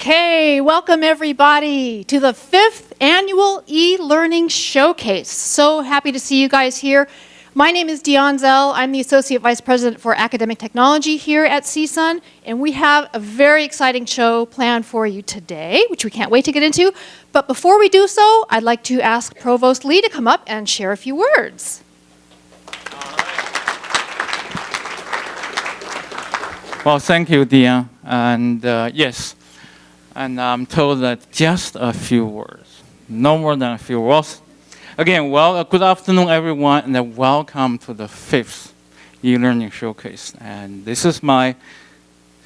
Okay, welcome everybody to the 5th annual eLearning Showcase. So happy to see you guys here. My name is Dion Zell. I'm the Associate Vice President for Academic Technology here at CSUN, and we have a very exciting show planned for you today, which we can't wait to get into. But before we do so, I'd like to ask Provost Lee to come up and share a few words. Well, thank you, Dion. And yes, and I'm told that just a few words, no more than a few words. Again, well, good afternoon, everyone, and welcome to the 5th eLearning Showcase. And this is my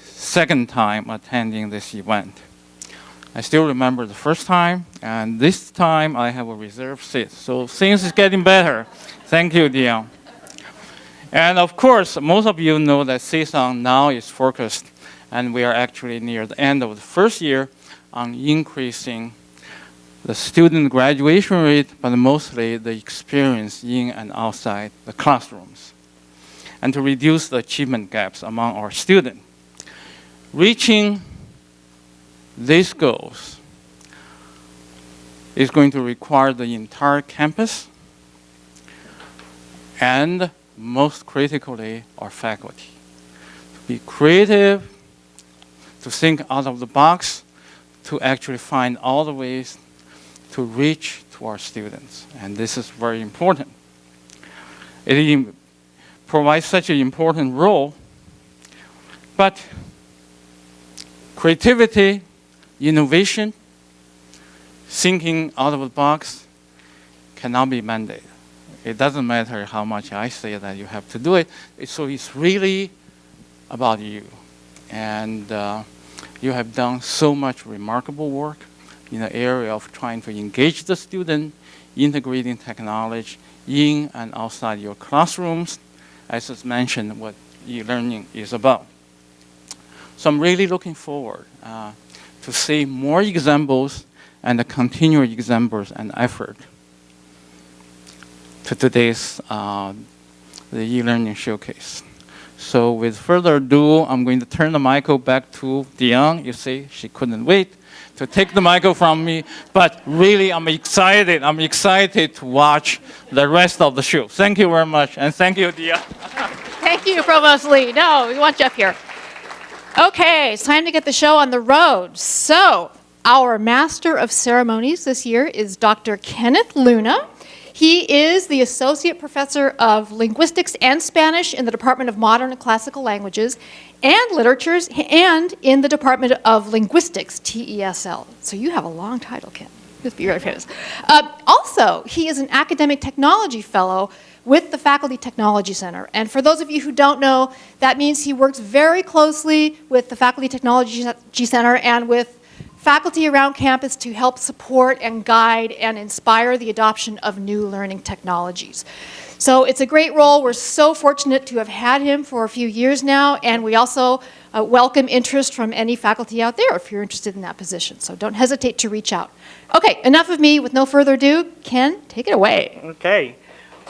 second time attending this event. I still remember the first time, and this time I have a reserved seat. So things is getting better. Thank you, Dion. And of course, most of you know that CSUN now is focused, and we are actually near the end of the first year on increasing the student graduation rate, but mostly the experience in and outside the classrooms, and to reduce the achievement gaps among our students. Reaching these goals is going to require the entire campus and most critically, our faculty. To be creative, to think out of the box, to actually find all the ways to reach to our students. And this is very important. It provides such an important role, but creativity, innovation, thinking out of the box cannot be mandated. It doesn't matter how much I say that you have to do it. So it's really about you. And you have done so much remarkable work in the area of trying to engage the student, integrating technology in and outside your classrooms, as is mentioned what eLearning is about. So I'm really looking forward to see more examples and the continued examples and effort to today's the eLearning Showcase. So with further ado, I'm going to turn the mic back to Dion. You see, she couldn't wait to take the mic from me, but really I'm excited. I'm excited to watch the rest of the show. Thank you very much, and thank you, Dion. Thank you, Provost Lee. No, we want Jeff here. Okay, it's time to get the show on the road. So, our Master of Ceremonies this year is Dr. Kenneth Luna. He is the Associate Professor of Linguistics and Spanish in the Department of Modern and Classical Languages and Literatures and in the Department of Linguistics, TESL. So you have a long title, Ken. Must be very famous. Also, he is an Academic Technology Fellow with the Faculty Technology Center. And for those of you who don't know, that means he works very closely with the Faculty Technology Center and with faculty around campus to help support and guide and inspire the adoption of new learning technologies. So it's a great role. We're so fortunate to have had him for a few years now, and we also welcome interest from any faculty out there if you're interested in that position. So don't hesitate to reach out. Okay, enough of me. With no further ado, Ken, take it away. Okay.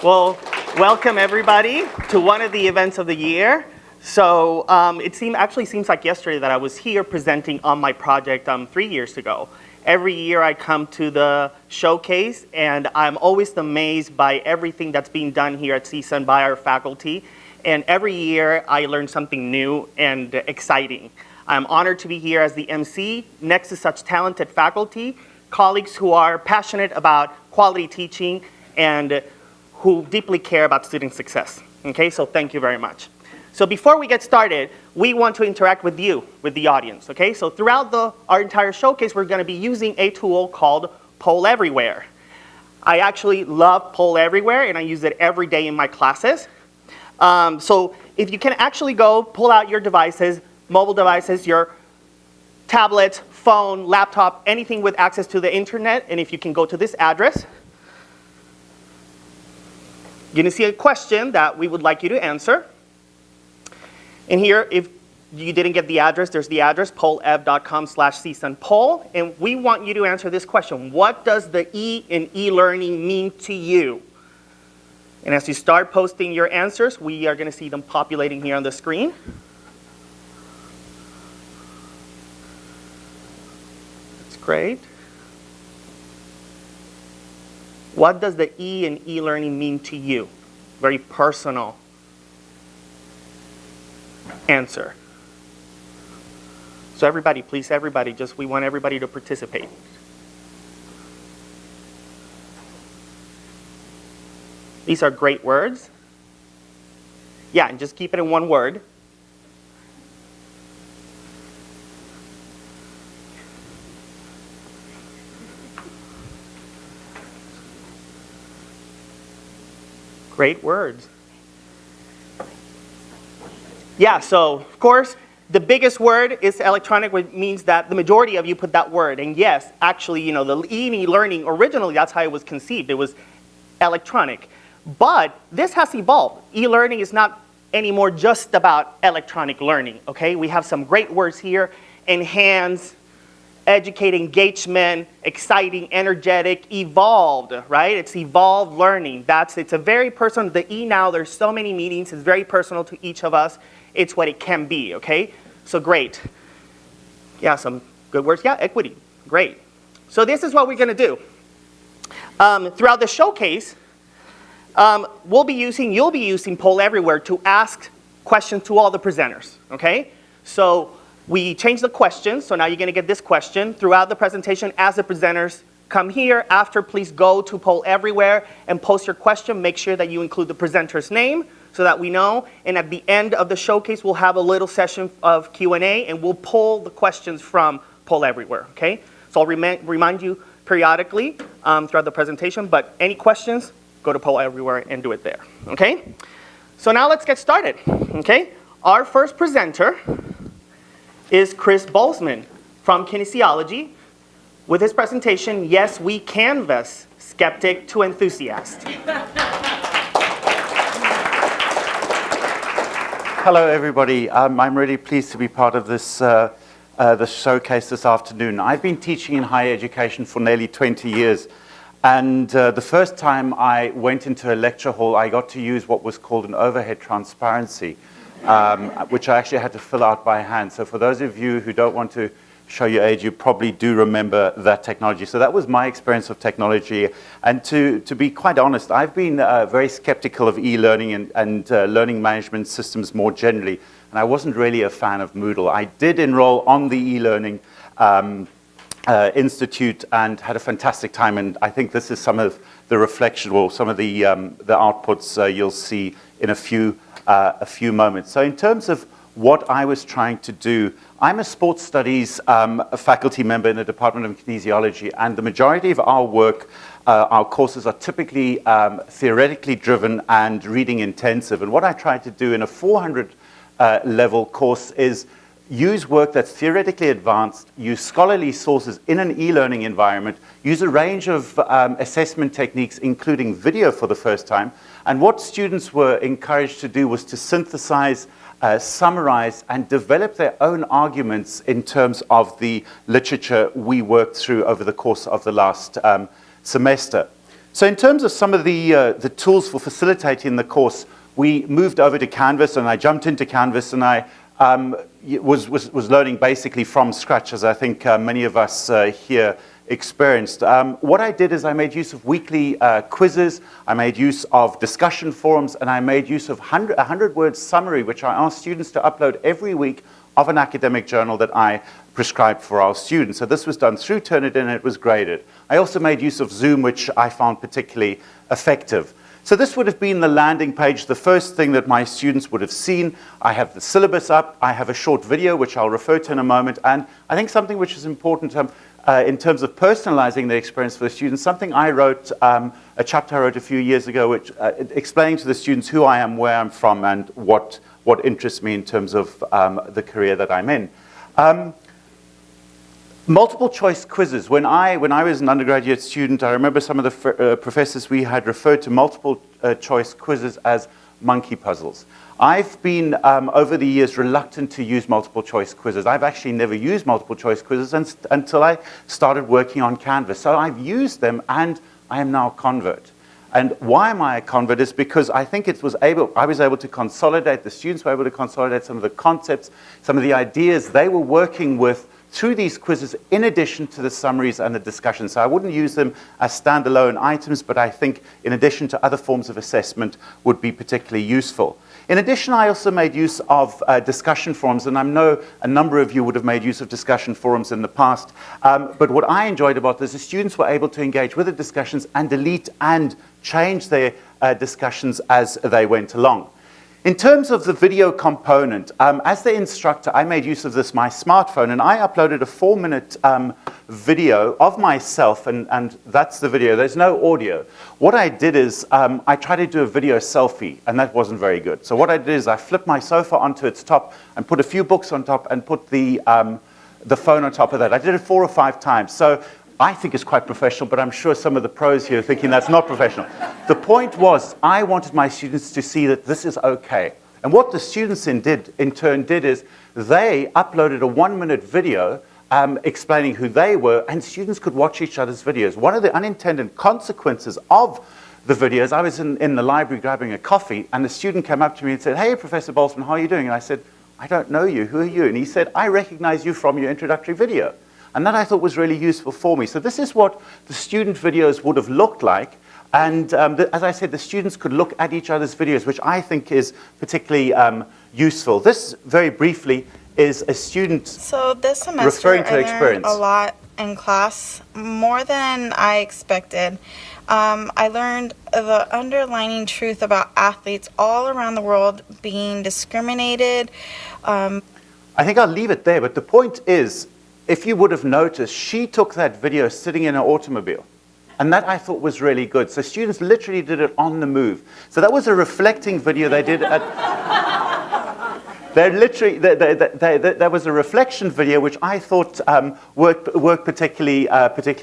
Well, welcome everybody to one of the events of the year. So it actually seems like yesterday that I was here presenting on my project 3 years ago. Every year I come to the showcase and I'm always amazed by everything that's being done here at CSUN by our faculty. And every year I learn something new and exciting. I'm honored to be here as the MC next to such talented faculty, colleagues who are passionate about quality teaching and who deeply care about student success. Okay, so thank you very much. So before we get started, we want to interact with you, with the audience, okay? So throughout our entire showcase, we're gonna be using a tool called Poll Everywhere. I actually love Poll Everywhere, and I use it every day in my classes. So if you can actually go pull out your devices, mobile devices, your tablet, phone, laptop, anything with access to the internet, and if you can go to this address, you're gonna see a question that we would like you to answer. And here, if you didn't get the address, there's the address, pollev.com/csunpoll. And we want you to answer this question. What does the E in eLearning mean to you? And as you start posting your answers, we are going to see them populating here on the screen. Great. What does the E in e-learning mean to you? Very personal answer. So everybody, please, everybody, we want everybody to participate. These are great words. Yeah, and just keep it in one word. Great words. Yeah, so of course, the biggest word is electronic, which means that the majority of you put that word. And yes, actually, you know, the e-learning, originally that's how it was conceived. It was electronic. But this has evolved. E-learning is not anymore just about electronic learning, okay? We have some great words here: enhance, educate, engagement, exciting, energetic, evolved, right? It's evolved learning. It's a very personal, the E now, there's so many meanings, it's very personal to each of us. It's what it can be, okay? So great. Yeah, some good words. Yeah, equity, great. So this is what we're gonna do. Throughout the showcase, you'll be using Poll Everywhere to ask questions to all the presenters, okay? So we changed the question, so now you're gonna get this question throughout the presentation as the presenters come here. After, please go to Poll Everywhere and post your question. Make sure that you include the presenter's name so that we know. And at the end of the showcase, we'll have a little session of Q&A and we'll pull the questions from Poll Everywhere, okay? So I'll remind you periodically throughout the presentation, but any questions, go to Poll Everywhere and do it there, okay? So now let's get started, okay? Our first presenter is Chris Bozeman from Kinesiology with his presentation, Yes, We Canvas, Skeptic to Enthusiast. Hello, everybody. I'm really pleased to be part of this showcase this afternoon. I've been teaching in higher education for nearly 20 years. And the first time I went into a lecture hall, I got to use what was called an overhead transparency, which I actually had to fill out by hand. So for those of you who don't want to show your age, you probably do remember that technology. So that was my experience of technology. And to be quite honest, I've been very skeptical of e-learning and learning management systems more generally. And I wasn't really a fan of Moodle. I did enroll on the e-learning Institute and had a fantastic time, and I think this is some of the reflection or some of the outputs you'll see in a few moments. So in terms of what I was trying to do, I'm a sports studies faculty member in the Department of Kinesiology, and the majority of our work, our courses are typically theoretically driven and reading intensive. And what I tried to do in a 400 level course is use work that's theoretically advanced, use scholarly sources in an e-learning environment, use a range of assessment techniques, including video for the first time. And what students were encouraged to do was to synthesize, summarize, and develop their own arguments in terms of the literature we worked through over the course of the last semester. So in terms of some of the tools for facilitating the course, we moved over to Canvas, and I jumped into Canvas, and I was learning basically from scratch, as I think many of us here experienced. What I did is I made use of weekly quizzes, I made use of discussion forums, and I made use of a 100-word summary, which I asked students to upload every week of an academic journal that I prescribed for our students. So this was done through Turnitin, and it was graded. I also made use of Zoom, which I found particularly effective. So this would have been the landing page, the first thing that my students would have seen. I have the syllabus up, I have a short video, which I'll refer to in a moment, and I think something which is important in terms of personalizing the experience for the students, something I wrote, a chapter I wrote a few years ago, which explaining to the students who I am, where I'm from, and what interests me in terms of the career that I'm in. Multiple choice quizzes. When I was an undergraduate student, I remember some of the professors we had referred to multiple choice quizzes as monkey puzzles. I've been, over the years, reluctant to use multiple choice quizzes. I've actually never used multiple choice quizzes until I started working on Canvas. So I've used them, and I am now a convert. And why am I a convert is because I think I was able to consolidate, the students were able to consolidate some of the concepts, some of the ideas they were working with through these quizzes in addition to the summaries and the discussions. So I wouldn't use them as standalone items, but I think in addition to other forms of assessment would be particularly useful. In addition, I also made use of discussion forums, and I know a number of you would have made use of discussion forums in the past. But what I enjoyed about this is students were able to engage with the discussions and delete and change their discussions as they went along. In terms of the video component, as the instructor, I made use of my smartphone, and I uploaded a 4-minute video of myself, and that's the video. There's no audio. What I did is I tried to do a video selfie, and that wasn't very good. So what I did is I flipped my sofa onto its top and put a few books on top and put the phone on top of that. I did it 4 or 5 times. So I think it's quite professional, but I'm sure some of the pros here are thinking that's not professional. The point was, I wanted my students to see that this is okay. And what the students in turn did is they uploaded a 1-minute video explaining who they were, and students could watch each other's videos. One of the unintended consequences of the videos, I was in the library grabbing a coffee, and the student came up to me and said, "Hey, Professor Bozeman, how are you doing?" And I said, "I don't know you. Who are you?" And he said, "I recognize you from your introductory video." And that I thought was really useful for me. So this is what the student videos would have looked like. And as I said, the students could look at each other's videos, which I think is particularly useful. This, very briefly, is a student So this semester referring to I experience. learned a lot in class, more than I expected. I learned the underlying truth about athletes all around the world being discriminated. I think I'll leave it there, but the point is, if you would have noticed, she took that video sitting in an automobile. And that I thought was really good. So students literally did it on the move. So that was a reflecting video they did at... There was a reflection video which I thought worked particularly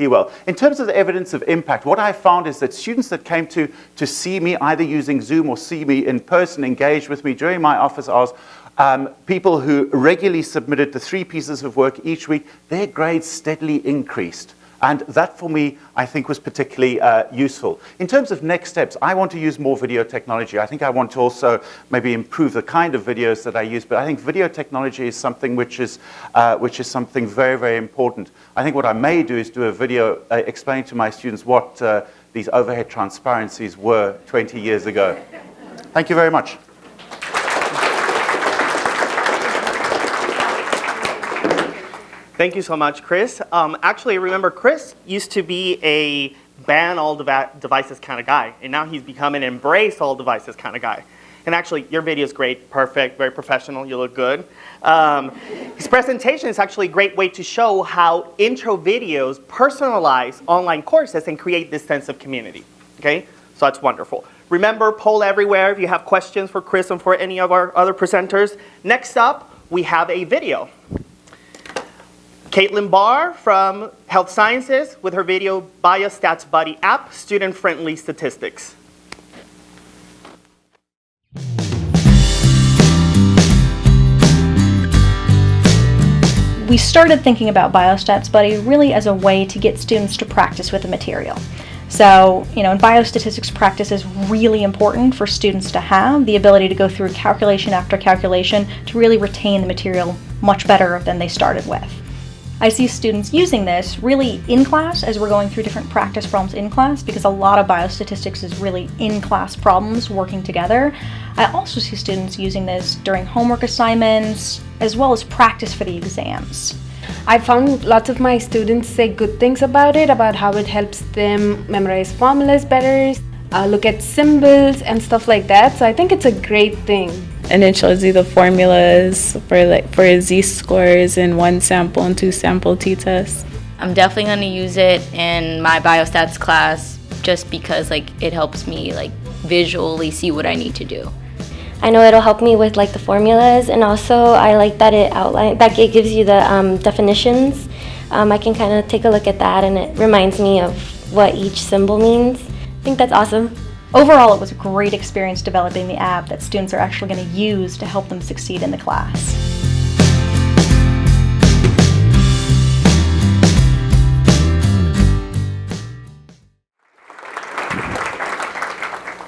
well. In terms of the evidence of impact, what I found is that students that came to see me, either using Zoom or see me in person, engaged with me during my office hours, people who regularly submitted the 3 pieces of work each week, their grades steadily increased. And that, for me, I think was particularly useful. In terms of next steps, I want to use more video technology. I think I want to also maybe improve the kind of videos that I use. But I think video technology is something which is something very, very important. I think what I may do is do a video explaining to my students what these overhead transparencies were 20 years ago. Thank you very much. Thank you so much, Chris. Actually, remember, Chris used to be a ban all devices kind of guy, and now he's become an embrace all devices kind of guy. And actually, your video is great, perfect, very professional, you look good. His presentation is actually a great way to show how intro videos personalize online courses and create this sense of community, okay? So that's wonderful. Remember, poll everywhere if you have questions for Chris and for any of our other presenters. Next up, we have a video. Caitlin Barr from Health Sciences with her video Biostats Buddy app, student-friendly statistics. We started thinking about Biostats Buddy really as a way to get students to practice with the material. So, in biostatistics, practice is really important for students to have the ability to go through calculation after calculation to really retain the material much better than they started with. I see students using this really in class as we're going through different practice problems in class, because a lot of biostatistics is really in-class problems working together. I also see students using this during homework assignments as well as practice for the exams. I found lots of my students say good things about it, about how it helps them memorize formulas better, look at symbols and stuff like that. So I think it's a great thing. And it shows you the formulas for z-scores in 1 sample and 2 sample t-tests. I'm definitely going to use it in my biostats class just because it helps me visually see what I need to do. I know it'll help me with the formulas, and also I like that it gives you the definitions. I can kind of take a look at that, and it reminds me of what each symbol means. I think that's awesome. Overall, it was a great experience developing the app that students are actually going to use to help them succeed in the class.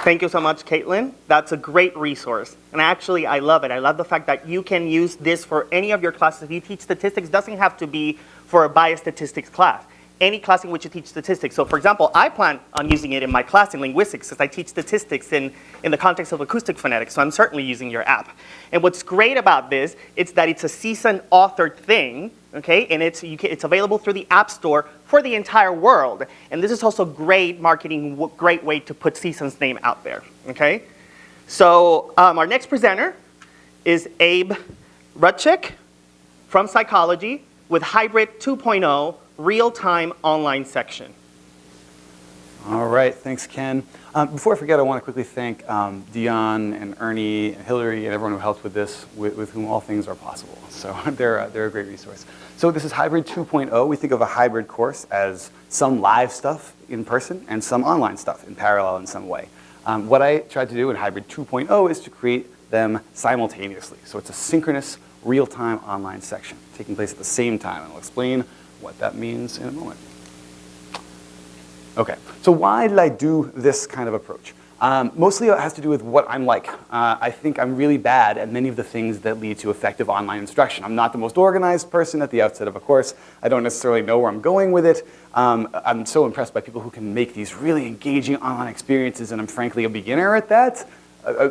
Thank you so much, Caitlin. That's a great resource. And actually, I love it. I love the fact that you can use this for any of your classes. If you teach statistics, it doesn't have to be for a biostatistics class. Any class in which you teach statistics. So for example, I plan on using it in my class in linguistics because I teach statistics in the context of acoustic phonetics, so I'm certainly using your app. And what's great about this is that it's a CSUN authored thing, okay? And it's available through the App Store for the entire world. And this is also great marketing, great way to put CSUN's name out there, okay? So our next presenter is Abe Rutchick from Psychology with Hybrid 2.0 real-time online section. All right, thanks, Ken. Before I forget, I want to quickly thank Dion and Ernie and Hillary and everyone who helped with this, with whom all things are possible. So they're a great resource. So this is Hybrid 2.0. We think of a hybrid course as some live stuff in person and some online stuff in parallel in some way. What I tried to do in Hybrid 2.0 is to create them simultaneously. So it's a synchronous, real-time online section taking place at the same time. And I'll explain what that means in a moment. Okay, so why did I do this kind of approach? Mostly it has to do with what I'm like. I think I'm really bad at many of the things that lead to effective online instruction. I'm not the most organized person at the outset of a course. I don't necessarily know where I'm going with it. I'm so impressed by people who can make these really engaging online experiences, and I'm frankly a beginner at that.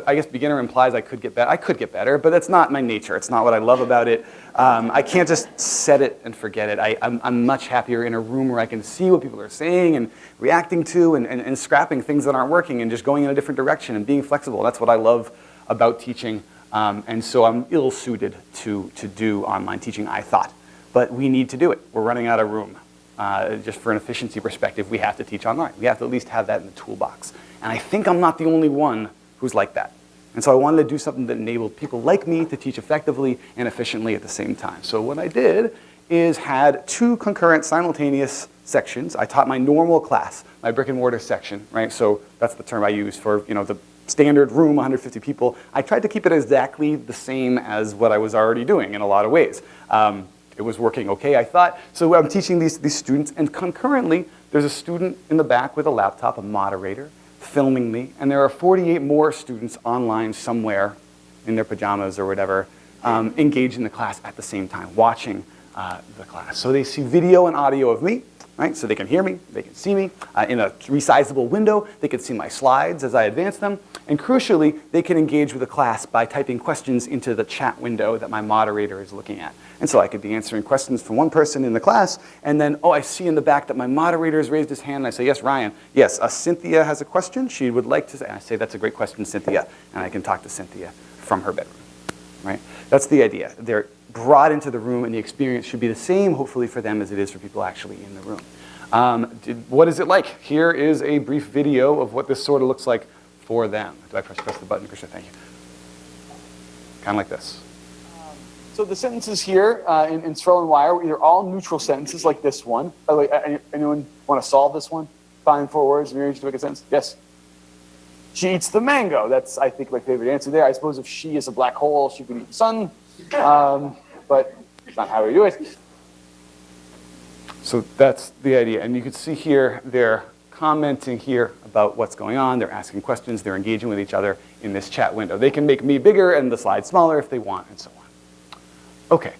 I guess beginner implies I could get better. I could get better, but that's not my nature. It's not what I love about it. I can't just set it and forget it. I'm much happier in a room where I can see what people are saying and reacting to and scrapping things that aren't working and just going in a different direction and being flexible. That's what I love about teaching. And so I'm ill-suited to do online teaching, I thought. But we need to do it. We're running out of room. Just for an efficiency perspective, we have to teach online. We have to at least have that in the toolbox. And I think I'm not the only one who's like that. And so I wanted to do something that enabled people like me to teach effectively and efficiently at the same time. So what I did is had two concurrent simultaneous sections. I taught my normal class, my brick and mortar section, right? So that's the term I use for the standard room, 150 people. I tried to keep it exactly the same as what I was already doing in a lot of ways. It was working okay, I thought. So I'm teaching these students, and concurrently, there's a student in the back with a laptop, a moderator, filming me, and there are 48 more students online somewhere in their pajamas or whatever, engaged in the class at the same time, watching the class. So they see video and audio of me, right? So they can hear me, they can see me in a resizable window, they can see my slides as I advance them, and crucially, they can engage with the class by typing questions into the chat window that my moderator is looking at. And so I could be answering questions from one person in the class, and then, I see in the back that my moderator has raised his hand, and I say, yes, Ryan, yes, Cynthia has a question. She would like to say, and I say, that's a great question, Cynthia, and I can talk to Cynthia from her bedroom, right? That's the idea. They're brought into the room, and the experience should be the same, hopefully, for them as it is for people actually in the room. What is it like? Here is a brief video of what this sort of looks like for them. Do I press the button, Krishna? Thank you. Kind of like this. So the sentences here in Throw and Wire, they're all neutral sentences like this one. By the way, anyone want to solve this one? Find 4 words, rearrange to make a sentence? Yes. She eats the mango. That's, I think, my favorite answer there. I suppose if she is a black hole, she could eat the sun. But it's not how we do it. So that's the idea. And you can see here, they're commenting here about what's going on. They're asking questions. They're engaging with each other in this chat window. They can make me bigger and the slide smaller if they want, and so on. Okay,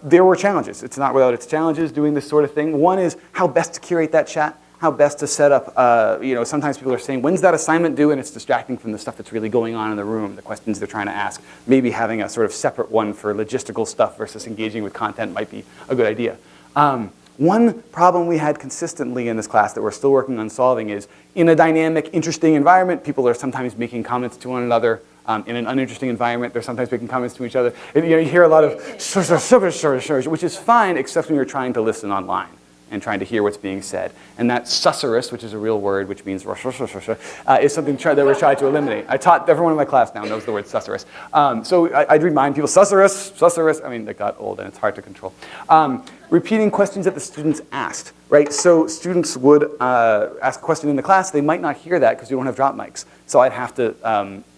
there were challenges. It's not without its challenges doing this sort of thing. One is how best to curate that chat, how best to set up, sometimes people are saying, when's that assignment due? And it's distracting from the stuff that's really going on in the room, the questions they're trying to ask. Maybe having a sort of separate one for logistical stuff versus engaging with content might be a good idea. One problem we had consistently in this class that we're still working on solving is in a dynamic, interesting environment, people are sometimes making comments to one another. In an uninteresting environment, they're sometimes making comments to each other. And, you hear a lot of which is fine, except when you're trying to listen online and trying to hear what's being said. And that susurrus, which is a real word, which means is something that we're trying to eliminate. I taught everyone in my class now knows the word susurrus. So I'd remind people, susurrus. I mean, that got old and it's hard to control. Repeating questions that the students asked, right? So students would ask a question in the class. They might not hear that because we don't have drop mics. So I'd have to,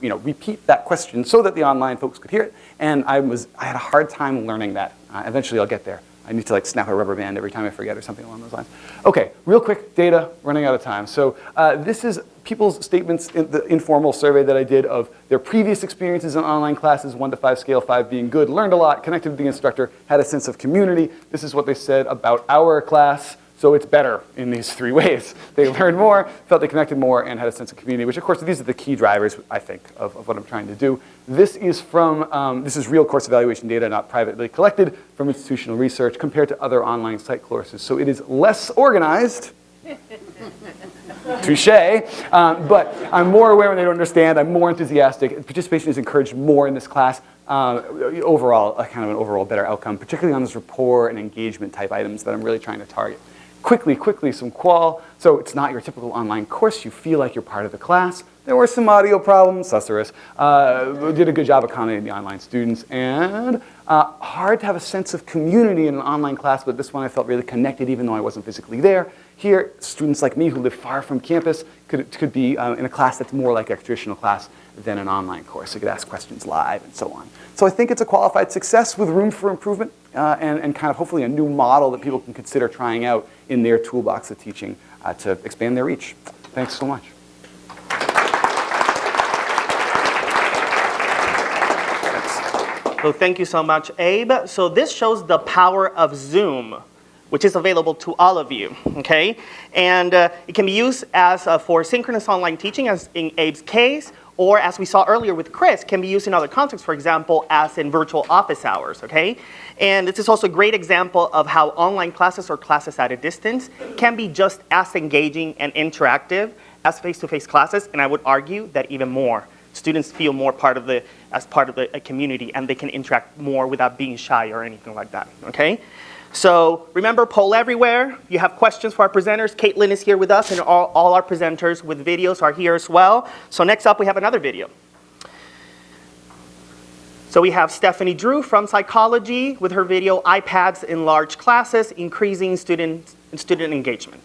repeat that question so that the online folks could hear it. And I had a hard time learning that. Eventually, I'll get there. I need to snap a rubber band every time I forget or something along those lines. Okay, real quick, data, running out of time. So this is people's statements in the informal survey that I did of their previous experiences in online classes, 1 to 5 scale, 5 being good, learned a lot, connected with the instructor, had a sense of community. This is what they said about our class. So it's better in these 3 ways. They learned more, felt they connected more, and had a sense of community, which of course, these are the key drivers, I think, of what I'm trying to do. This is from, this is real course evaluation data, not privately collected from institutional research compared to other online site courses. So it is less organized. Touche. But I'm more aware when they don't understand. I'm more enthusiastic. Participation is encouraged more in this class. Overall, kind of an overall better outcome, particularly on those rapport and engagement type items that I'm really trying to target. Quickly, some qual. So it's not your typical online course. You feel like you're part of the class. There were some audio problems, susurrus. We did a good job accommodating the online students. And hard to have a sense of community in an online class, but this one I felt really connected even though I wasn't physically there. Here, students like me who live far from campus could be in a class that's more like a traditional class than an online course. So you could ask questions live and so on. So I think it's a qualified success with room for improvement and kind of hopefully a new model that people can consider trying out in their toolbox of teaching to expand their reach. Thanks so much. So thank you so much, Abe. So this shows the power of Zoom, which is available to all of you, okay? And it can be used as for synchronous online teaching, as in Abe's case, or as we saw earlier with Chris, can be used in other contexts, for example, as in virtual office hours, okay? And this is also a great example of how online classes or classes at a distance can be just as engaging and interactive as face-to-face classes, and I would argue that even more. Students feel more part of the community, and they can interact more without being shy or anything like that, okay? So remember, poll everywhere. You have questions for our presenters. Caitlin is here with us, and all our presenters with videos are here as well. So next up, we have another video. So we have Stephanie Drew from Psychology with her video, iPads in Large Classes, Increasing Student Engagement.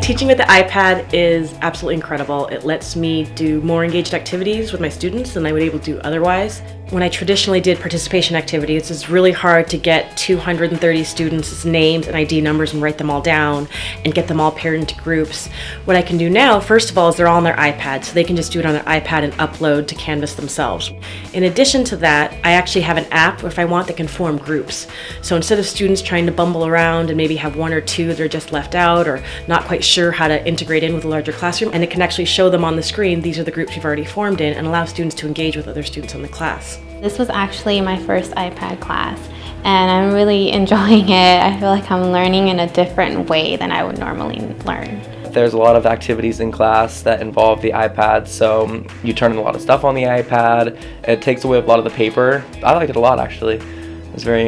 Teaching with the iPad is absolutely incredible. It lets me do more engaged activities with my students than I would be able to do otherwise. When I traditionally did participation activities, it's really hard to get 230 students' names and ID numbers and write them all down and get them all paired into groups. What I can do now, first of all, is they're all on their iPad, so they can just do it on their iPad and upload to Canvas themselves. In addition to that, I actually have an app where if I want, they can form groups. So instead of students trying to bumble around and maybe have 1 or 2 that are just left out or not quite sure how to integrate in with a larger classroom, and it can actually show them on the screen, these are the groups you've already formed in, and allow students to engage with other students in the class. This was actually my first iPad class, and I'm really enjoying it. I feel like I'm learning in a different way than I would normally learn. There's a lot of activities in class that involve the iPad, so you turn in a lot of stuff on the iPad. It takes away a lot of the paper. I liked it a lot, actually. It was very,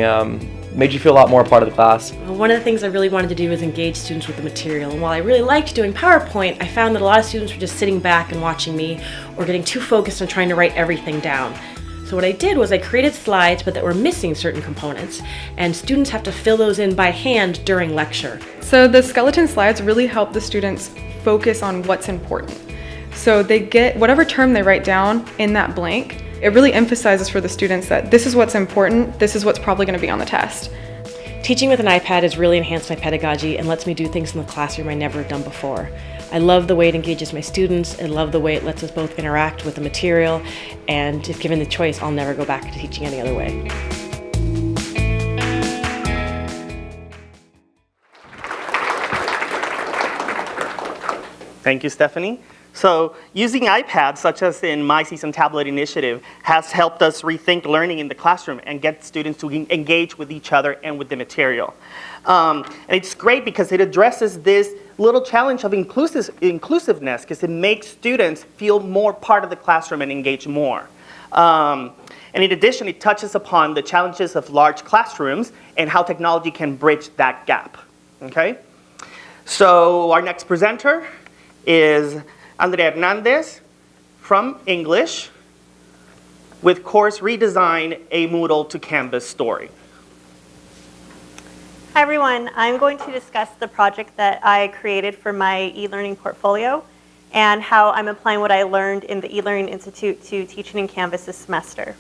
made you feel a lot more a part of the class. One of the things I really wanted to do was engage students with the material, and while I really liked doing PowerPoint, I found that a lot of students were just sitting back and watching me or getting too focused on trying to write everything down. So what I did was I created slides but that were missing certain components, and students have to fill those in by hand during lecture. So the skeleton slides really help the students focus on what's important. So they get whatever term they write down in that blank. It really emphasizes for the students that this is what's important, this is what's probably going to be on the test. Teaching with an iPad has really enhanced my pedagogy and lets me do things in the classroom I never have done before. I love the way it engages my students. I love the way it lets us both interact with the material, and if given the choice, I'll never go back to teaching any other way. Thank you, Stephanie. So using iPads, such as in My Season Tablet Initiative, has helped us rethink learning in the classroom and get students to engage with each other and with the material. And it's great because it addresses this little challenge of inclusiveness, because it makes students feel more part of the classroom and engage more. And in addition, it touches upon the challenges of large classrooms and how technology can bridge that gap. Okay? So our next presenter is Andrea Hernandez from English with course Redesign a Moodle to Canvas Story. Hi everyone, I'm going to discuss the project that I created for my e-learning portfolio and how I'm applying what I learned in the eLearning Institute to teaching in Canvas this semester.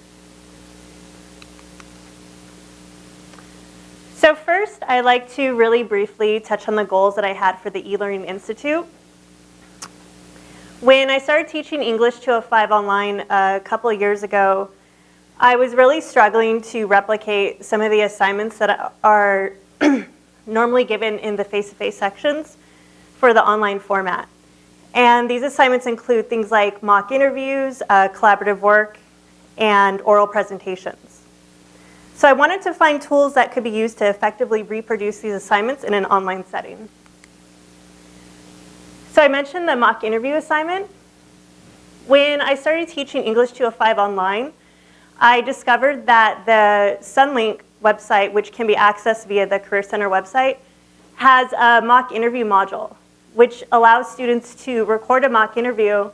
I'd like to really briefly touch on the goals that I had for the eLearning Institute. When I started teaching English 205 online a couple of years ago, I was really struggling to replicate some of the assignments that are normally given in the face-to-face sections for the online format. And these assignments include things like mock interviews, collaborative work, and oral presentations. So I wanted to find tools that could be used to effectively reproduce these assignments in an online setting. So I mentioned the mock interview assignment. When I started teaching English 205 online, I discovered that the Sunlink website, which can be accessed via the Career Center website, has a mock interview module, which allows students to record a mock interview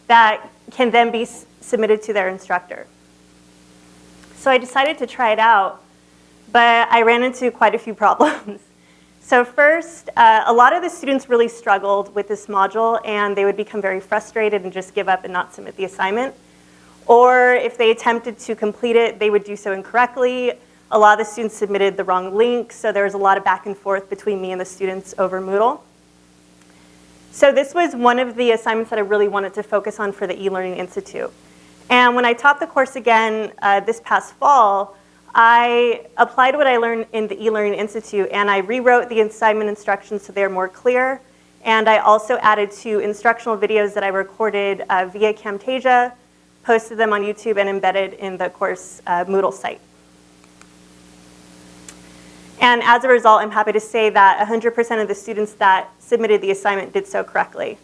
that can then be submitted to their instructor. So I decided to try it out, but I ran into quite a few problems. So first, a lot of the students really struggled with this module, and they would become very frustrated and just give up and not submit the assignment. Or if they attempted to complete it, they would do so incorrectly. A lot of the students submitted the wrong link, so there was a lot of back and forth between me and the students over Moodle. So this was one of the assignments that I really wanted to focus on for the eLearning Institute. And when I taught the course again this past fall, I applied what I learned in the eLearning Institute, and I rewrote the assignment instructions so they're more clear. And I also added 2 instructional videos that I recorded via Camtasia, posted them on YouTube, and embedded in the course Moodle site. And as a result, I'm happy to say that 100% of the students that submitted the assignment did so correctly.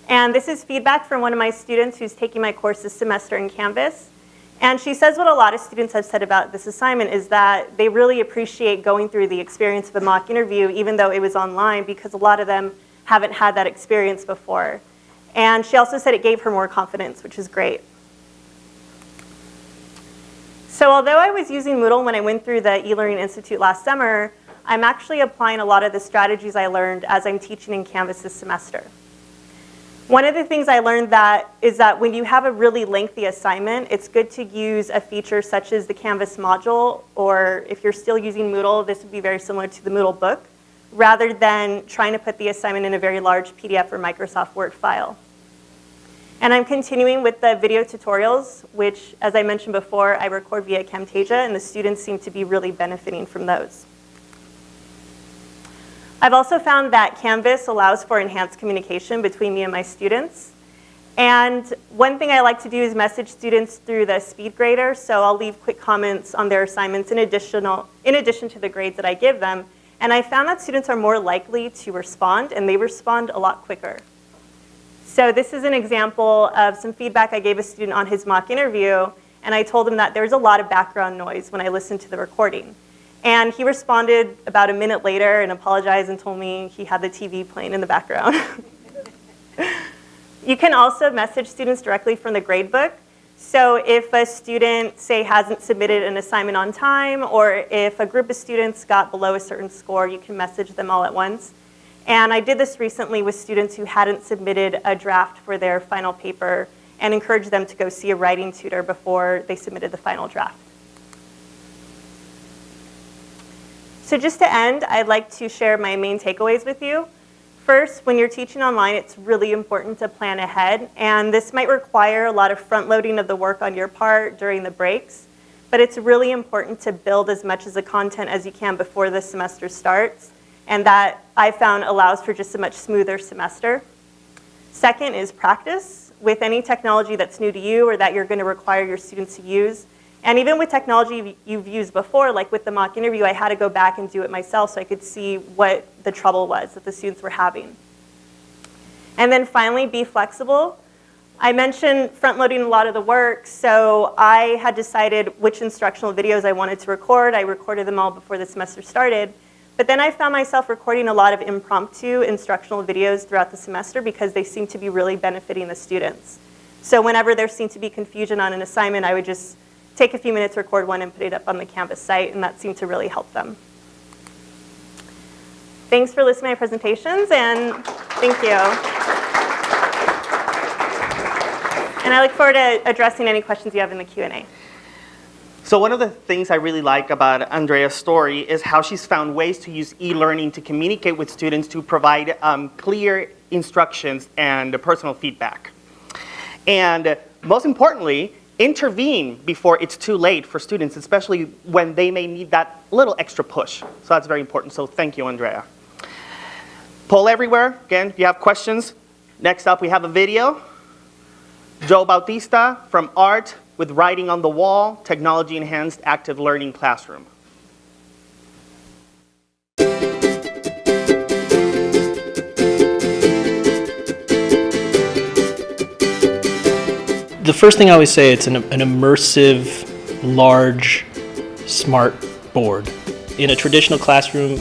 And this is feedback from one of my students who's taking my course this semester in Canvas. And she says what a lot of students have said about this assignment is that they really appreciate going through the experience of a mock interview, even though it was online, because a lot of them haven't had that experience before. And she also said it gave her more confidence, which is great. So although I was using Moodle when I went through the eLearning Institute last summer, I'm actually applying a lot of the strategies I learned as I'm teaching in Canvas this semester. One of the things I learned is that when you have a really lengthy assignment, it's good to use a feature such as the Canvas module, or if you're still using Moodle, this would be very similar to the Moodle book, rather than trying to put the assignment in a very large PDF or Microsoft Word file. And I'm continuing with the video tutorials, which, as I mentioned before, I record via Camtasia, and the students seem to be really benefiting from those. I've also found that Canvas allows for enhanced communication between me and my students. And one thing I like to do is message students through the speed grader, so I'll leave quick comments on their assignments in addition to the grades that I give them. And I found that students are more likely to respond, and they respond a lot quicker. So this is an example of some feedback I gave a student on his mock interview, and I told him that there's a lot of background noise when I listened to the recording. And he responded about a minute later and apologized and told me he had the TV playing in the background. You can also message students directly from the gradebook. So if a student, say, hasn't submitted an assignment on time, or if a group of students got below a certain score, you can message them all at once. And I did this recently with students who hadn't submitted a draft for their final paper and encouraged them to go see a writing tutor before they submitted the final draft. So just to end, I'd like to share my main takeaways with you. First, when you're teaching online, it's really important to plan ahead, and this might require a lot of front loading of the work on your part during the breaks, but it's really important to build as much of the content as you can before the semester starts, and that I found allows for just a much smoother semester. Second is practice with any technology that's new to you or that you're going to require your students to use. And even with technology you've used before, like with the mock interview, I had to go back and do it myself so I could see what the trouble was that the students were having. And then finally, be flexible. I mentioned front-loading a lot of the work, so I had decided which instructional videos I wanted to record. I recorded them all before the semester started. But then I found myself recording a lot of impromptu instructional videos throughout the semester because they seemed to be really benefiting the students. So whenever there seemed to be confusion on an assignment, I would just take a few minutes, record one, and put it up on the Canvas site, and that seemed to really help them. Thanks for listening to my presentations, and thank you. And I look forward to addressing any questions you have in the Q&A. So one of the things I really like about Andrea's story is how she's found ways to use e-learning to communicate with students to provide clear instructions and personal feedback. And most importantly, intervene before it's too late for students, especially when they may need that little extra push. So that's very important. So thank you, Andrea. Poll everywhere. Again, if you have questions. Next up, we have a video. Joe Bautista from Art with Writing on the Wall, Technology Enhanced Active Learning Classroom. The first thing I always say, it's an immersive, large, smart board. In a traditional classroom,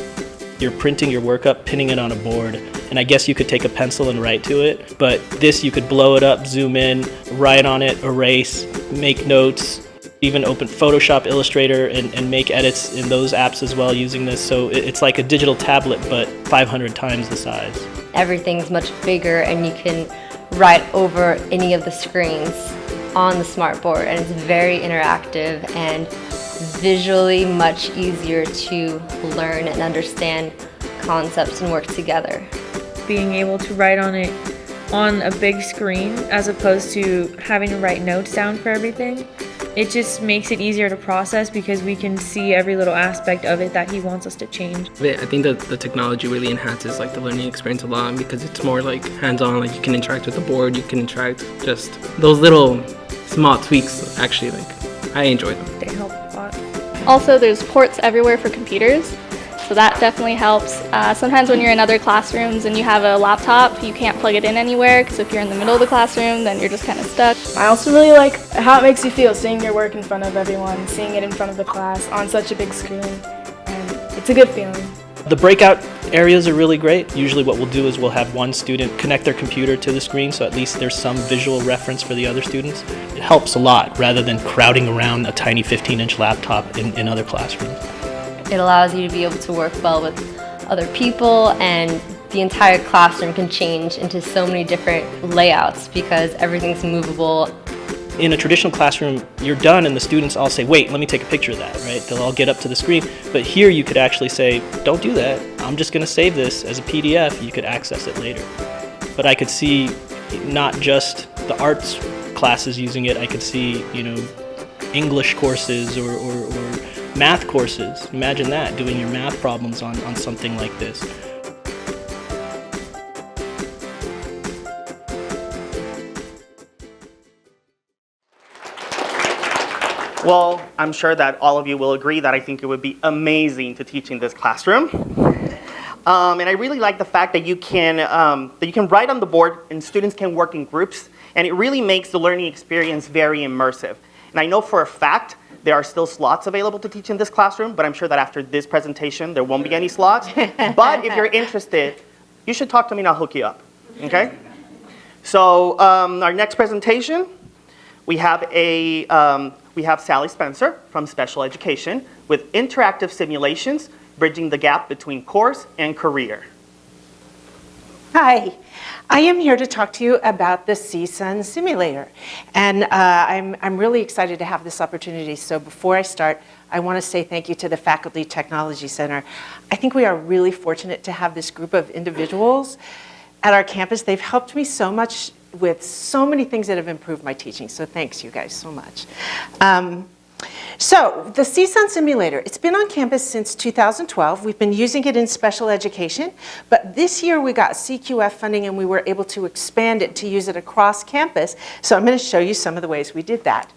you're printing your work up, pinning it on a board, and I guess you could take a pencil and write to it, but this you could blow it up, zoom in, write on it, erase, make notes, even open Photoshop, Illustrator, and make edits in those apps as well using this. So it's like a digital tablet, but 500 times the size. Everything's much bigger and you can write over any of the screens on the smart board, and it's very interactive and visually much easier to learn and understand concepts and work together. Being able to write on it on a big screen as opposed to having to write notes down for everything, it just makes it easier to process because we can see every little aspect of it that he wants us to change. I think that the technology really enhances like the learning experience a lot because it's more like hands-on, like you can interact with the board, you can interact just those little small tweaks actually, like I enjoy them. They help a lot. Also, there's ports everywhere for computers, so that definitely helps. Sometimes when you're in other classrooms and you have a laptop, you can't plug it in anywhere because if you're in the middle of the classroom, then you're just kind of stuck. I also really like how it makes you feel seeing your work in front of everyone, seeing it in front of the class on such a big screen, and it's a good feeling. The breakout areas are really great. Usually what we'll do is we'll have one student connect their computer to the screen, so at least there's some visual reference for the other students. It helps a lot rather than crowding around a tiny 15-inch laptop in other classrooms. It allows you to be able to work well with other people, and the entire classroom can change into so many different layouts because everything's movable. In a traditional classroom, you're done and the students all say, wait, let me take a picture of that, right? They'll all get up to the screen. But here you could actually say, don't do that. I'm just gonna save this as a PDF. You could access it later. But I could see not just the arts classes using it, I could see, English courses or math courses. Imagine that, doing your math problems on something like this. Well, I'm sure that all of you will agree that I think it would be amazing to teach in this classroom. And I really like the fact that you can write on the board and students can work in groups, and it really makes the learning experience very immersive. And I know for a fact there are still slots available to teach in this classroom, but I'm sure that after this presentation there won't be any slots. But if you're interested, you should talk to me and I'll hook you up, okay? So our next presentation, we have Sally Spencer from Special Education with interactive simulations, bridging the gap between course and career. Hi, I am here to talk to you about the CSUN simulator. And I'm really excited to have this opportunity. So before I start, I want to say thank you to the Faculty Technology Center. I think we are really fortunate to have this group of individuals at our campus. They've helped me so much with so many things that have improved my teaching. So thanks you guys so much. So the CSUN simulator, it's been on campus since 2012. We've been using it in special education, but this year we got CQF funding and we were able to expand it to use it across campus. So I'm going to show you some of the ways we did that.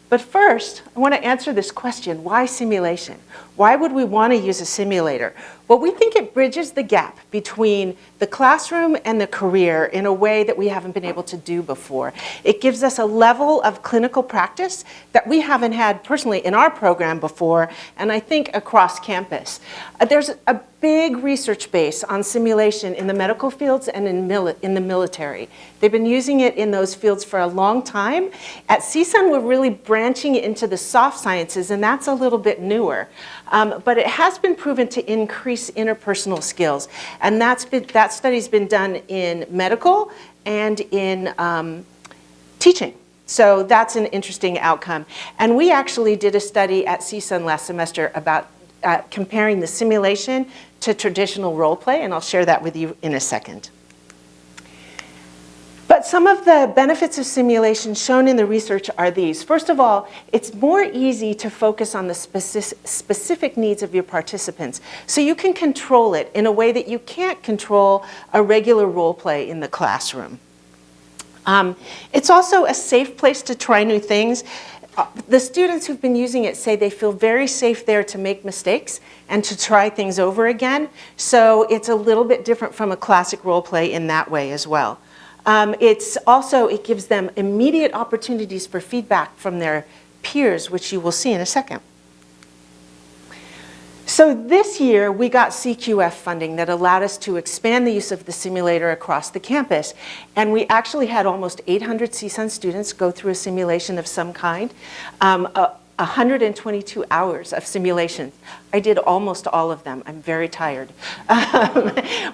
But first, I want to answer this question, why simulation? Why would we want to use a simulator? Well, we think it bridges the gap between the classroom and the career in a way that we haven't been able to do before. It gives us a level of clinical practice that we haven't had personally in our program before, and I think across campus. There's a big research base on simulation in the medical fields and in the military. They've been using it in those fields for a long time. At CSUN, we're really branching into the soft sciences, and that's a little bit newer. But it has been proven to increase interpersonal skills, and that study's been done in medical and in teaching. So that's an interesting outcome. And we actually did a study at CSUN last semester about comparing the simulation to traditional role play, and I'll share that with you in a second. But some of the benefits of simulation shown in the research are these. First of all, it's more easy to focus on the specific needs of your participants. So you can control it in a way that you can't control a regular role play in the classroom. It's also a safe place to try new things. The students who've been using it say they feel very safe there to make mistakes and to try things over again. So it's a little bit different from a classic role play in that way as well. It gives them immediate opportunities for feedback from their peers, which you will see in a second. So this year, we got CQF funding that allowed us to expand the use of the simulator across the campus. And we actually had almost 800 CSUN students go through a simulation of some kind. 122 hours of simulations. I did almost all of them. I'm very tired.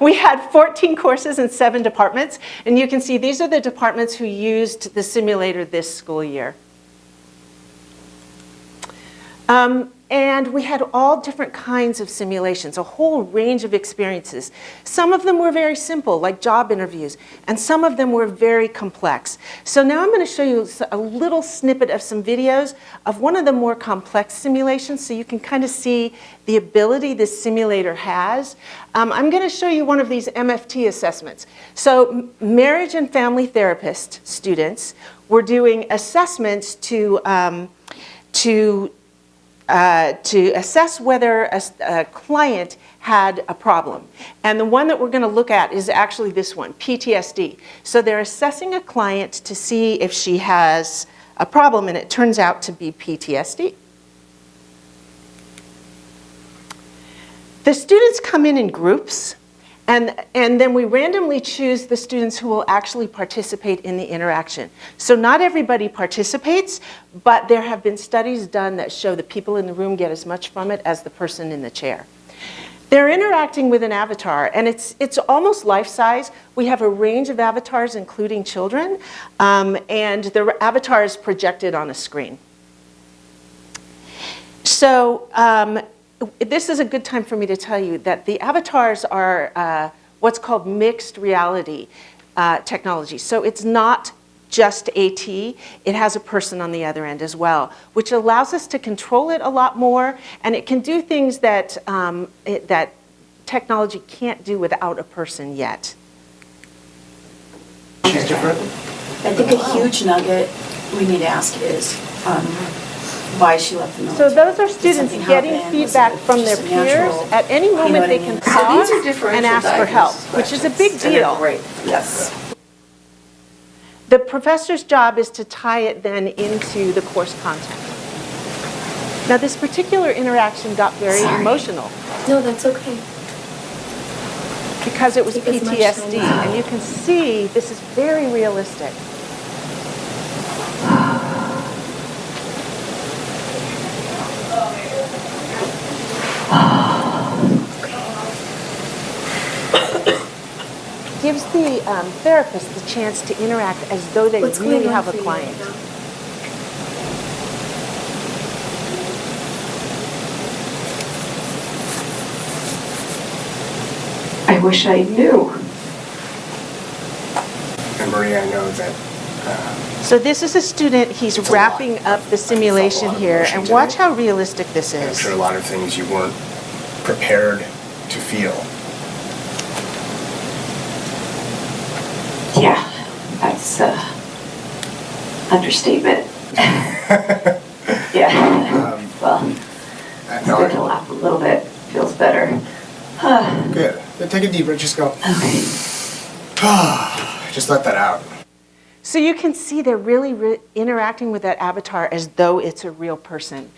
We had 14 courses in 7 departments. And you can see these are the departments who used the simulator this school year. And we had all different kinds of simulations, a whole range of experiences. Some of them were very simple, like job interviews, and some of them were very complex. So now I'm going to show you a little snippet of some videos of one of the more complex simulations so you can kind of see the ability this simulator has. I'm going to show you one of these MFT assessments. So marriage and family therapist students were doing assessments to assess whether a client had a problem. And the one that we're going to look at is actually this one, PTSD. So they're assessing a client to see if she has a problem, and it turns out to be PTSD. The students come in groups, and then we randomly choose the students who will actually participate in the interaction. So not everybody participates, but there have been studies done that show the people in the room get as much from it as the person in the chair. They're interacting with an avatar, and it's almost life-size. We have a range of avatars, including children, and the avatar is projected on a screen. So this is a good time for me to tell you that the avatars are what's called mixed reality technology. So it's not just AT, it has a person on the other end as well, which allows us to control it a lot more, and it can do things that, that technology can't do without a person yet. I think a huge nugget we need to ask is why she left the military. So those are students getting feedback from their peers. At any moment they can pause and ask for help, which is a big deal. Great, yes. The professor's job is to tie it then into the course content. Now this particular interaction got very emotional. No, that's okay. Because it was PTSD, and you can see this is very realistic. Gives the therapist the chance to interact as though they really have a client. I wish I knew. And Maria, I know that. So this is a student, he's wrapping up the simulation here, and watch how realistic this is. I'm sure a lot of things you weren't prepared to feel. Yeah, that's understatement. Yeah. Well, it's good to laugh a little bit. Feels better. Good. Then take a deep breath. Just go. Okay. Just let that out. So you can see they're really interacting with that avatar as though it's a real person.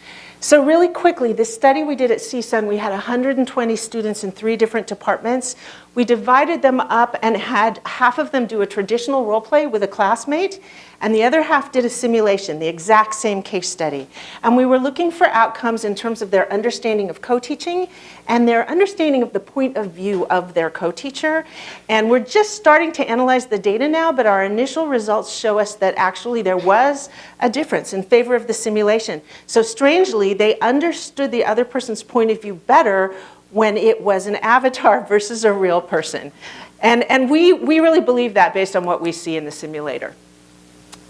So really quickly, this study we did at CSUN, we had 120 students in 3 different departments. We divided them up and had half of them do a traditional role play with a classmate, and the other half did a simulation, the exact same case study. And we were looking for outcomes in terms of their understanding of co-teaching and their understanding of the point of view of their co-teacher. And we're just starting to analyze the data now, but our initial results show us that actually there was a difference in favor of the simulation. So strangely, they understood the other person's point of view better when it was an avatar versus a real person. And we really believe that based on what we see in the simulator.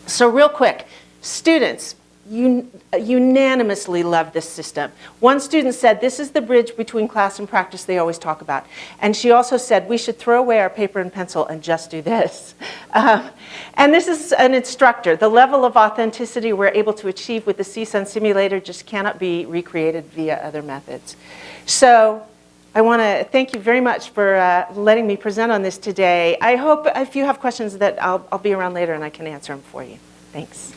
So real quick, students unanimously love this system. One student said, this is the bridge between class and practice they always talk about. And she also said, we should throw away our paper and pencil and just do this. And this is an instructor. The level of authenticity we're able to achieve with the CSUN simulator just cannot be recreated via other methods. So I want to thank you very much for letting me present on this today. I hope if you have questions that I'll be around later and I can answer them for you. Thanks.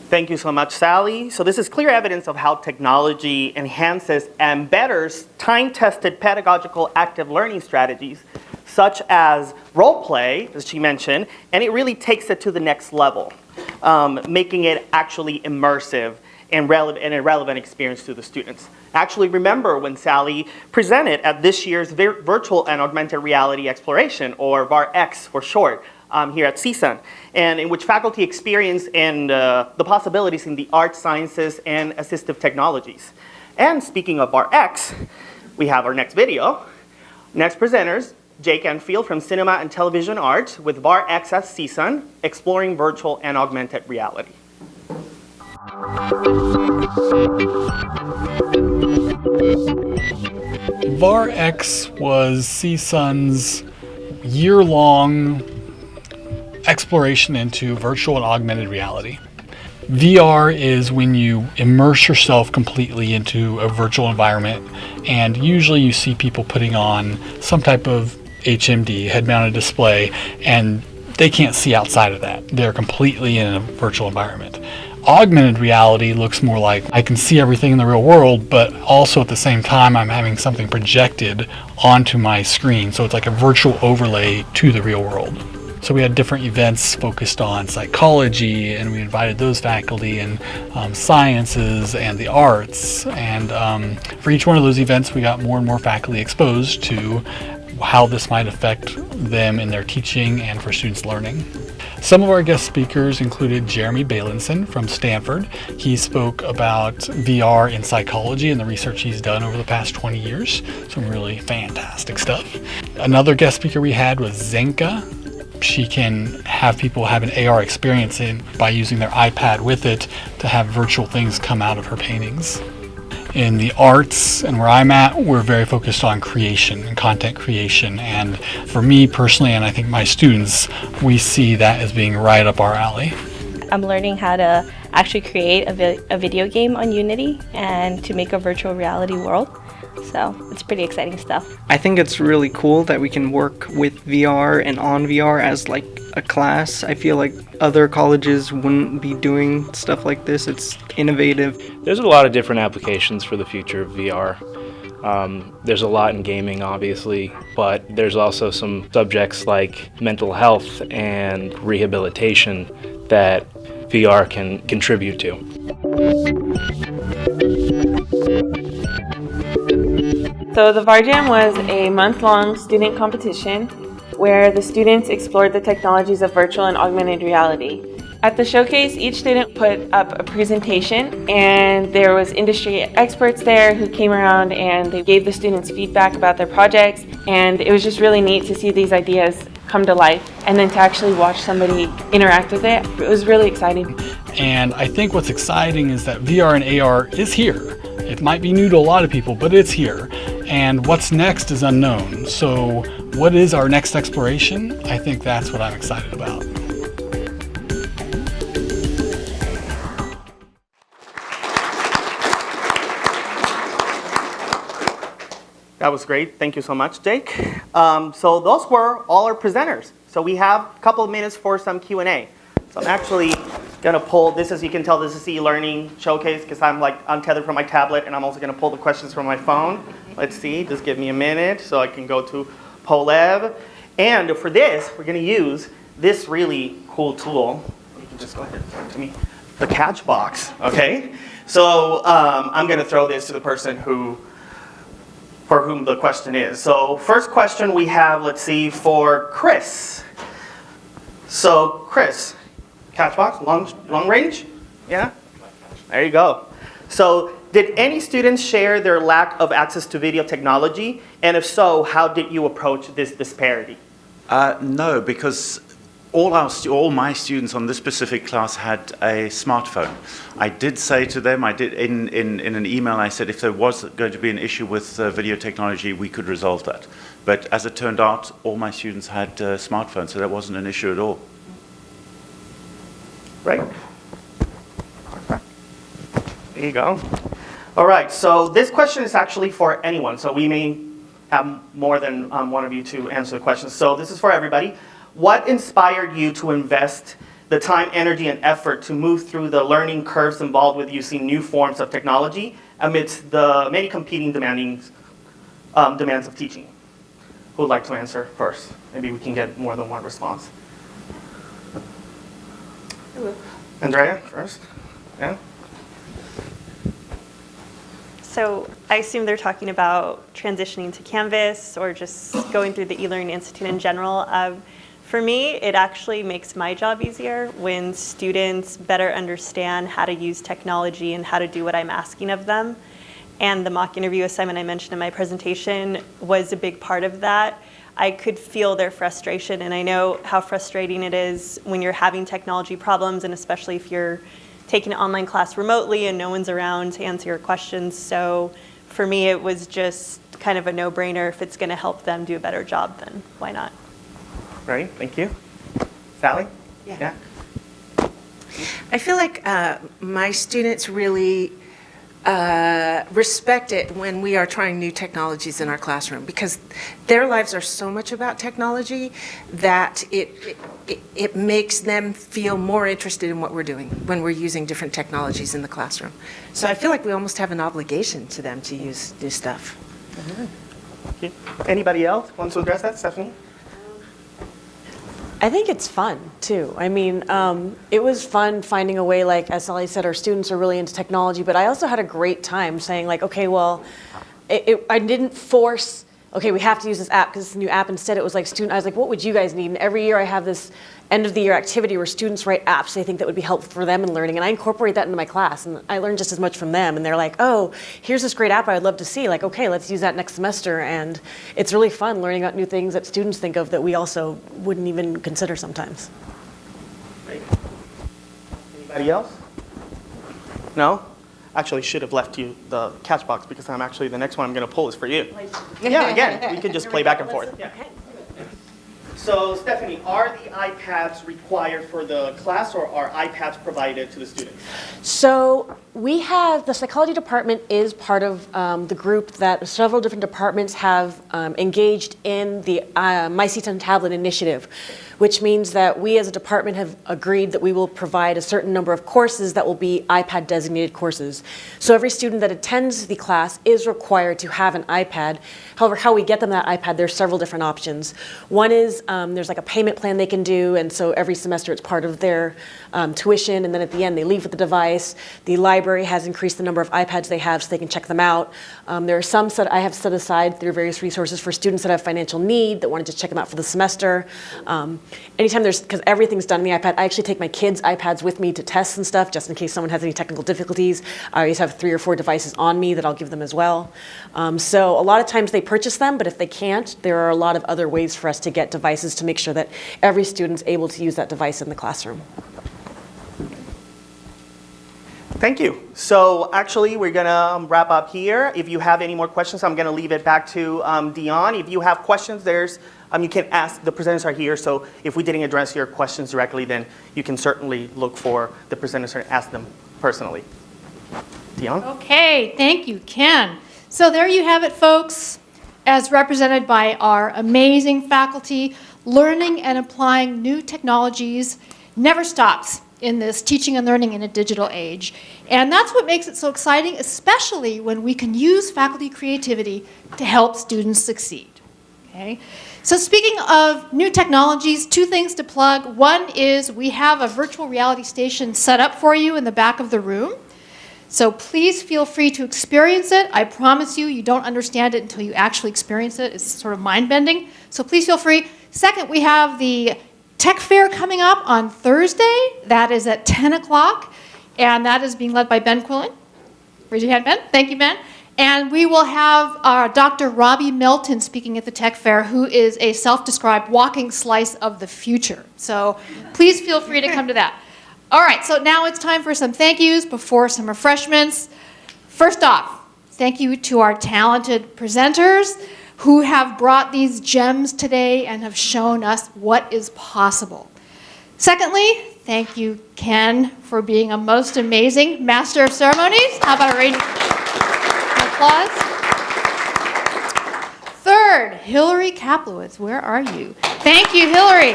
Thank you so much, Sally. So this is clear evidence of how technology enhances and betters time-tested pedagogical active learning strategies, such as role play, as she mentioned, and it really takes it to the next level, making it actually immersive and a relevant experience to the students. Actually, remember when Sally presented at this year's Virtual and Augmented Reality Exploration, or VAR-X for short, here at CSUN, and in which faculty experienced and the possibilities in the arts, sciences, and assistive technologies. And speaking of VAR-X, we have our next video. Next presenters, Jake Enfield from Cinema and Television Arts with VAR-X at CSUN, exploring virtual and augmented reality. VAR-X was CSUN's year-long exploration into virtual and augmented reality. VR is when you immerse yourself completely into a virtual environment, and usually you see people putting on some type of HMD, head-mounted display, and they can't see outside of that. They're completely in a virtual environment. Augmented reality looks more like I can see everything in the real world, but also at the same time I'm having something projected onto my screen, so it's like a virtual overlay to the real world. So we had different events focused on psychology, and we invited those faculty, and sciences and the arts, and for each one of those events we got more and more faculty exposed to how this might affect them in their teaching and for students learning. Some of our guest speakers included Jeremy Bailenson from Stanford. He spoke about VR in psychology and the research he's done over the past 20 years. Some really fantastic stuff. Another guest speaker we had was Zenka. She can have people have an AR experience by using their iPad with it to have virtual things come out of her paintings. In the arts and where I'm at, we're very focused on creation and content creation. And for me personally, and I think my students, we see that as being right up our alley. I'm learning how to actually create a video game on Unity and to make a virtual reality world. So it's pretty exciting stuff. I think it's really cool that we can work with VR and on VR as like a class. I feel like other colleges wouldn't be doing stuff like this. It's innovative. There's a lot of different applications for the future of VR. There's a lot in gaming, obviously, but there's also some subjects like mental health and rehabilitation that VR can contribute to. So the VAR Jam was a month-long student competition where the students explored the technologies of virtual and augmented reality. At the showcase, each student put up a presentation, and there was industry experts there who came around and they gave the students feedback about their projects, and it was just really neat to see these ideas come to life and then to actually watch somebody interact with it. It was really exciting. And I think what's exciting is that VR and AR is here. It might be new to a lot of people, but it's here. And what's next is unknown. So what is our next exploration? I think that's what I'm excited about. That was great. Thank you so much, Jake. So those were all our presenters. So we have a couple of minutes for some Q&A. So I'm actually gonna pull, this as you can tell, this is the eLearning showcase because I'm like untethered from my tablet, and I'm also gonna pull the questions from my phone. Let's see, just give me a minute so I can go to Polev. And for this, we're gonna use this really cool tool. You can just go ahead and talk to me. The catch box, okay? So I'm gonna throw this to the person for whom the question is. So first question we have, let's see, for Chris. So Chris, catch box, long range? Yeah? There you go. So did any students share their lack of access to video technology? And if so, how did you approach this disparity? No, because all my students on this specific class had a smartphone. I did say to them, I did in an email, I said if there was going to be an issue with video technology, we could resolve that. But as it turned out, all my students had smartphones, so that wasn't an issue at all. Right? There you go. All right, so this question is actually for anyone, so we may have more than one of you to answer the question. So this is for everybody. What inspired you to invest the time, energy, and effort to move through the learning curves involved with using new forms of technology amidst the many competing demands of teaching? Who would like to answer first? Maybe we can get more than one response. Andrea, first. Yeah. So I assume they're talking about transitioning to Canvas or just going through the eLearning Institute in general. For me, it actually makes my job easier when students better understand how to use technology and how to do what I'm asking of them. And the mock interview assignment I mentioned in my presentation was a big part of that. I could feel their frustration, and I know how frustrating it is when you're having technology problems, and especially if you're taking an online class remotely and no one's around to answer your questions. So for me, it was just kind of a no-brainer. If it's going to help them do a better job, then why not? Great, thank you. Sally? Yeah. I feel like my students really respect it when we are trying new technologies in our classroom, because their lives are so much about technology that it makes them feel more interested in what we're doing when we're using different technologies in the classroom. So I feel like we almost have an obligation to them to use new stuff. Thank you. Anybody else wants to address that? Stephanie? I think it's fun, too. I mean, it was fun finding a way, like, as Sally said, our students are really into technology, but I also had a great time saying, like, okay, well, I didn't force, okay, we have to use this app because it's a new app. Instead, it was like, I was like, what would you guys need? And every year I have this end of the year activity where students write apps they think that would be helpful for them in learning, and I incorporate that into my class, and I learn just as much from them. And they're like, oh, here's this great app I would love to see. Like, okay, let's use that next semester. And it's really fun learning about new things that students think of that we also wouldn't even consider sometimes. Great. Anybody else? No? Actually, should have left you the catch box because I'm actually, the next one I'm going to pull is for you. Yeah, again, we could just play back and forth. Yeah. So, Stephanie, are the iPads required for the class, or are iPads provided to the students? So we have, the psychology department is part of the group that several different departments have engaged in the My Seats on Tablet initiative, which means that we as a department have agreed that we will provide a certain number of courses that will be iPad designated courses. So every student that attends the class is required to have an iPad. However, how we get them that iPad, there's several different options. One is there's like a payment plan they can do, and so every semester it's part of their tuition, and then at the end they leave with the device. The library has increased the number of iPads they have so they can check them out. There are some that I have set aside through various resources for students that have financial need that wanted to check them out for the semester. Anytime because everything's done on the iPad, I actually take my kids' iPads with me to tests and stuff, just in case someone has any technical difficulties. I always have 3 or 4 devices on me that I'll give them as well. So a lot of times they purchase them, but if they can't, there are a lot of other ways for us to get devices to make sure that every student's able to use that device in the classroom. Thank you. So actually, we're going to wrap up here. If you have any more questions, I'm going to leave it back to Dion. If you have questions, you can ask. The presenters are here, so if we didn't address your questions directly, then you can certainly look for the presenters and ask them personally. Dion? Okay, thank you, Ken. So there you have it, folks. As represented by our amazing faculty, learning and applying new technologies never stops. in this teaching and learning in a digital age. And that's what makes it so exciting, especially when we can use faculty creativity to help students succeed. Okay? So speaking of new technologies, 2 things to plug. One is we have a virtual reality station set up for you in the back of the room. So please feel free to experience it. I promise you, you don't understand it until you actually experience it. It's sort of mind-bending. So please feel free. Second, we have the Tech Fair coming up on Thursday. That is at 10 o'clock, and that is being led by Ben Quillen. Raise your hand, Ben. Thank you, Ben. And we will have Dr. Robbie Melton speaking at the Tech Fair, who is a self-described walking slice of the future. So please feel free to come to that. All right, so now it's time for some thank yous before some refreshments. First off, thank you to our talented presenters who have brought these gems today and have shown us what is possible. Secondly, thank you, Ken, for being a most amazing master of ceremonies. How about a round of applause? Third, Hillary Kaplowitz, where are you? Thank you, Hillary.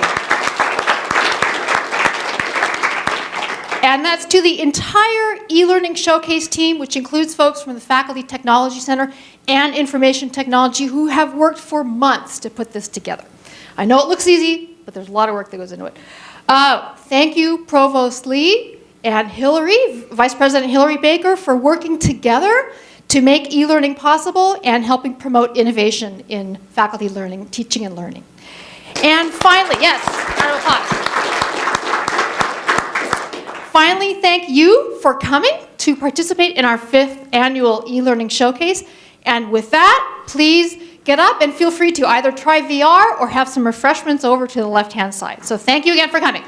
And that's to the entire eLearning Showcase team, which includes folks from the Faculty Technology Center and Information Technology who have worked for months to put this together. I know it looks easy, but there's a lot of work that goes into it. Thank you, Provost Lee and Hillary, Vice President Hillary Baker, for working together to make e-learning possible and helping promote innovation in faculty learning, teaching and learning. And finally, yes, round of applause. Finally, thank you for coming to participate in our 5th annual eLearning Showcase. And with that, please get up and feel free to either try VR or have some refreshments over to the left-hand side. So thank you again for coming.